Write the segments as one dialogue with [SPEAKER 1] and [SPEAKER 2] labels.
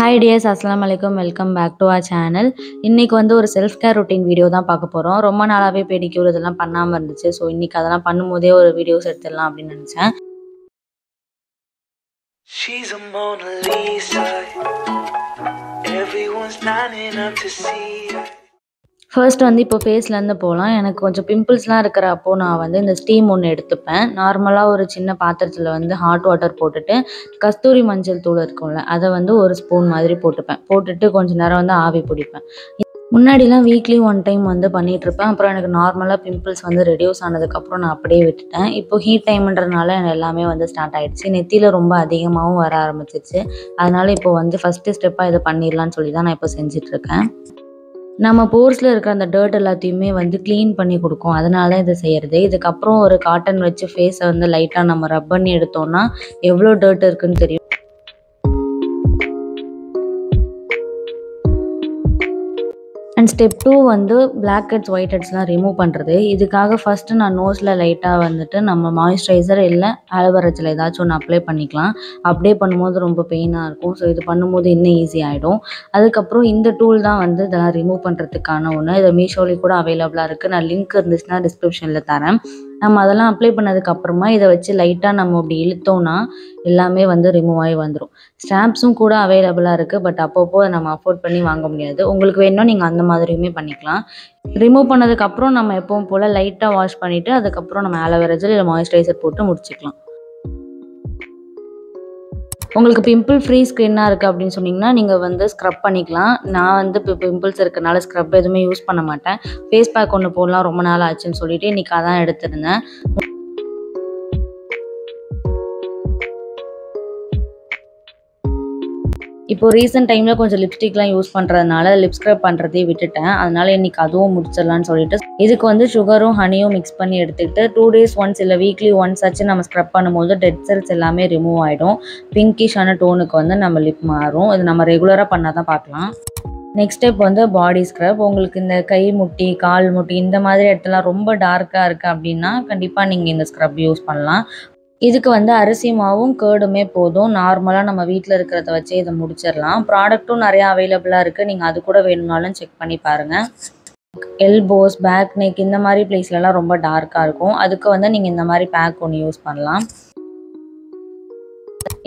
[SPEAKER 1] Hi dears, Assalamu alaikum. Welcome back to our channel. இன்னைக்கு வந்து ஒரு செல்ஃப் கேர் ரொட்டீன் வீடியோ தான் பார்க்க போறோம். ரொம்ப நாளாவே பெடிக்யூர் இதெல்லாம் பண்ணாம இருந்துச்சு. ஸோ இன்னைக்கு அதெல்லாம் பண்ணும்போதே ஒரு வீடியோஸ் எடுத்துடலாம் அப்படின்னு நினைச்சேன். She's a Mona Lisa. Everyone's lining up to see her. First வந்து இப்போ ஃபேஸ்லேருந்து போகலாம். எனக்கு கொஞ்சம் பிம்பிள்ஸ்லாம் இருக்கிறப்போ நான் வந்து இந்த ஸ்டீம் ஒன்று எடுத்துப்பேன். நார்மலாக ஒரு சின்ன பாத்திரத்தில் வந்து ஹாட் வாட்டர் போட்டுட்டு கஸ்தூரி மஞ்சள் தூள் இருக்கும்ல, அதை வந்து ஒரு ஸ்பூன் மாதிரி போட்டுட்டு கொஞ்சம் நேரம் வந்து ஆவி பிடிப்பேன். முன்னாடிலாம் வீக்லி 1 டைம் வந்து பண்ணிகிட்ருப்பேன். அப்புறம் எனக்கு நார்மலாக பிம்பிள்ஸ் வந்து ரெடியூஸ் ஆனதுக்கப்புறம் நான் அப்படியே விட்டுட்டேன். இப்போ ஹீட் டைம்ன்றதுனால எனக்கு எல்லாமே வந்து ஸ்டார்ட் ஆகிடுச்சு. நெத்தியில் ரொம்ப அதிகமாகவும் வர ஆரம்பிச்சிச்சு. அதனால் இப்போ வந்து ஃபஸ்ட்டு ஸ்டெப்பாக இதை பண்ணிடலான்னு சொல்லி தான் நான் இப்போ செஞ்சிட்ருக்கேன். நம்ம போர்ஸில் இருக்கிற அந்த டர்ட் எல்லாத்தையுமே வந்து க்ளீன் பண்ணி கொடுக்கும். அதனால இதை செய்கிறது. இதுக்கப்புறம் ஒரு காட்டன் வச்சு ஃபேஸை வந்து லைட்டாக நம்ம ரப் பண்ணி எடுத்தோம்னா எவ்வளோ டர்ட் இருக்குன்னு தெரியும். அண்ட் ஸ்டெப் 2 வந்து பிளாக் ஹெட்ஸ் ஒயிட் ஹெட்ஸ்லாம் ரிமூவ் பண்ணுறது. இதுக்காக ஃபஸ்ட்டு நான் நோஸில் லைட்டாக வந்துட்டு நம்ம மாய்ஸ்சரைசர் இல்லை ஆலோவேரா ஜெல் ஏதாச்சும் ஒன்று அப்ளை பண்ணிக்கலாம். அப்ளை பண்ணும்போது ரொம்ப பெயினாக இருக்கும். ஸோ இது பண்ணும்போது இன்னும் ஈஸி ஆகிடும். அதுக்கப்புறம் இந்த டூல் தான் வந்து இதெல்லாம் ரிமூவ் பண்ணுறதுக்கான ஒன்று. இது மீஷோலேயும் கூட அவைலபிளாக இருக்குது. நான் லிங்க் இருந்துச்சுன்னா டிஸ்கிரிப்ஷனில் தரேன். நம்ம அதெல்லாம் அப்ளை பண்ணதுக்கப்புறமா இதை வச்சு லைட்டாக நம்ம அப்படி இழுத்தோன்னா எல்லாமே வந்து ரிமூவ் ஆகி வந்துடும். ஸ்டாம்ப்ஸும் கூட அவைலபிளாக இருக்குது. பட் அப்பப்போ நம்ம அஃபோர்ட் பண்ணி வாங்க முடியாது. உங்களுக்கு வேணும்னா நீங்கள் அந்த மாதிரியுமே பண்ணிக்கலாம். ரிமூவ் பண்ணதுக்கப்புறம் நம்ம எப்பவும் போல் லைட்டாக வாஷ் பண்ணிவிட்டு அதுக்கப்புறம் நம்ம ஆலோவேரா ஜெல் இல்லை மாய்ஸ்சரைசர் போட்டு முடிச்சிக்கலாம். உங்களுக்கு பிம்பிள் ஃப்ரீ ஸ்கின்னாக இருக்குது அப்படின்னு சொன்னிங்கன்னா நீங்கள் வந்து ஸ்க்ரப் பண்ணிக்கலாம். நான் வந்து இப்போ பிம்பிள்ஸ் இருக்கிறனால ஸ்க்ரப் எதுவுமே யூஸ் பண்ண மாட்டேன். ஃபேஸ் பேக் ஒன்று போடலாம் ரொம்ப நாள் ஆச்சுன்னு சொல்லிட்டு இன்றைக்கி அதான் எடுத்திருந்தேன். இப்போது ரீசெண்ட் டைமில் கொஞ்சம் லிப்ஸ்டிக்லாம் யூஸ் பண்ணுறதுனால லிப் ஸ்க்ரப் பண்ணுறதே விட்டுட்டேன். அதனால் இன்றைக்கி அதுவும் முடிச்சிடலான்னு சொல்லிட்டு இதுக்கு வந்து சுகரும் ஹனியும் மிக்ஸ் பண்ணி எடுத்துக்கிட்டு 2 days ஒன்ஸ் இல்லை வீக்லி ஒன்ஸ் ஆச்சு நம்ம ஸ்க்ரப் பண்ணும்போது டெட் செல்ஸ் எல்லாமே ரிமூவ் ஆகிடும். பிங்கிஷான டோனுக்கு வந்து நம்ம லிப் மாறும். இது நம்ம ரெகுலராக பண்ணால் தான் பார்க்கலாம். நெக்ஸ்ட் ஸ்டெப் வந்து பாடி ஸ்க்ரப். உங்களுக்கு இந்த கை முட்டி கால் முட்டி இந்த மாதிரி இடத்துலாம் ரொம்ப டார்க்காக இருக்குது அப்படின்னா கண்டிப்பாக நீங்கள் இந்த ஸ்க்ரப் யூஸ் பண்ணலாம். இதுக்கு வந்து அரிசி மாவும் கேர்டுமே போதும். நார்மலாக நம்ம வீட்டில் இருக்கிறத வச்சு இதை முடிச்சிடலாம். ப்ராடக்ட்டும் நிறையா அவைலபிளாக இருக்குது. நீங்கள் அது கூட வேணும்னாலும் செக் பண்ணி பாருங்கள். எல்போஸ் பேக் நெக் இந்த மாதிரி பிளேஸ்லலாம் ரொம்ப டார்க்காக இருக்கும். அதுக்கு வந்து நீங்கள் இந்த மாதிரி பேக் ஒன்று யூஸ் பண்ணலாம்.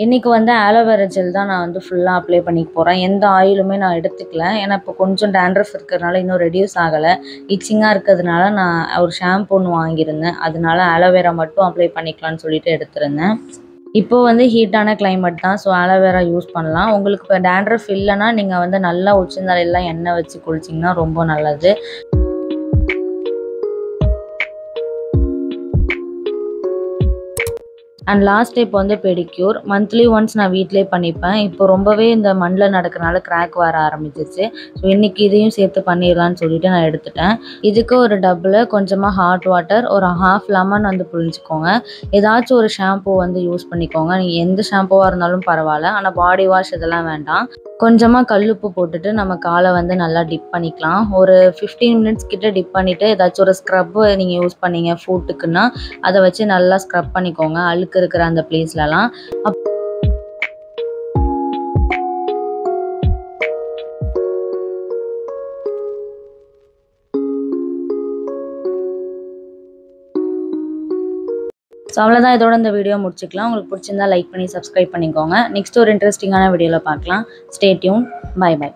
[SPEAKER 1] இன்றைக்கி வந்து ஆலோவேரா ஜெல் தான் நான் வந்து ஃபுல்லாக அப்ளை பண்ணிக்க போகிறேன். எந்த ஆயிலுமே நான் எடுத்துக்கல. ஏன்னா இப்போ கொஞ்சம் டேண்ட்ரஃப் இருக்கிறதுனால இன்னும் ரெடியூஸ் ஆகலை. இச்சிங்காக இருக்கிறதுனால நான் ஒரு ஷாம்பு ஒன்று வாங்கியிருந்தேன். அதனால ஆலோவேரா மட்டும் அப்ளை பண்ணிக்கலான்னு சொல்லிட்டு எடுத்திருந்தேன். இப்போது வந்து ஹீட்டான கிளைமேட் தான். ஸோ ஆலோவேரா யூஸ் பண்ணலாம். உங்களுக்கு இப்போ டேண்ட்ரஃப் இல்லைன்னா நீங்கள் வந்து நல்லா உச்சந்தலையெல்லாம் எண்ணெய் வச்சு குளிச்சிங்கன்னா ரொம்ப நல்லது. அண்ட் லாஸ்ட் ஸ்டெப் வந்து பெடிக்யூர். மந்த்லி ஒன்ஸ் நான் வீட்டிலே பண்ணிப்பேன். இப்போ ரொம்பவே இந்த மண்ணில் நடக்கிறனால கிராக் வர ஆரம்பிச்சிச்சு. ஸோ இன்றைக்கி இதையும் சேர்த்து பண்ணிடலான்னு சொல்லிட்டு நான் எடுத்துட்டேன். இதுக்கு ஒரு டப்பில் கொஞ்சமாக ஹாட் வாட்டர் ஒரு 1/2 லெமன் வந்து புழிஞ்சிக்கோங்க. ஏதாச்சும் ஒரு ஷாம்பூ வந்து யூஸ் பண்ணிக்கோங்க. நீங்கள் எந்த ஷாம்புவாக இருந்தாலும் பரவாயில்ல. ஆனால் பாடி வாஷ் இதெல்லாம் வேண்டாம். கொஞ்சமாக கல்லுப்பு போட்டுட்டு நம்ம காலை வந்து நல்லா டிப் பண்ணிக்கலாம். ஒரு 15 மினிட்ஸ் கிட்ட டிப் பண்ணிவிட்டு ஏதாச்சும் ஒரு ஸ்க்ரப்பு நீங்கள் யூஸ் பண்ணீங்க ஃபுட்டுக்குன்னா அதை வச்சு நல்லா ஸ்க்ரப் பண்ணிக்கோங்க அழுக்கு இருக்கிற அந்த பிளேஸ்லலாம். ஸோ அவ்வளோதான். இதோட இந்த வீடியோ முடிச்சுக்கலாம். உங்களுக்கு பிடிச்சிருந்தா லைக் பண்ணி சப்ஸ்கிரைப் பண்ணிக்கோங்க. நெக்ஸ்ட் ஒரு இன்ட்ரெஸ்டிங்கான வீடியோவில் பார்க்கலாம். Stay tuned. Bye by.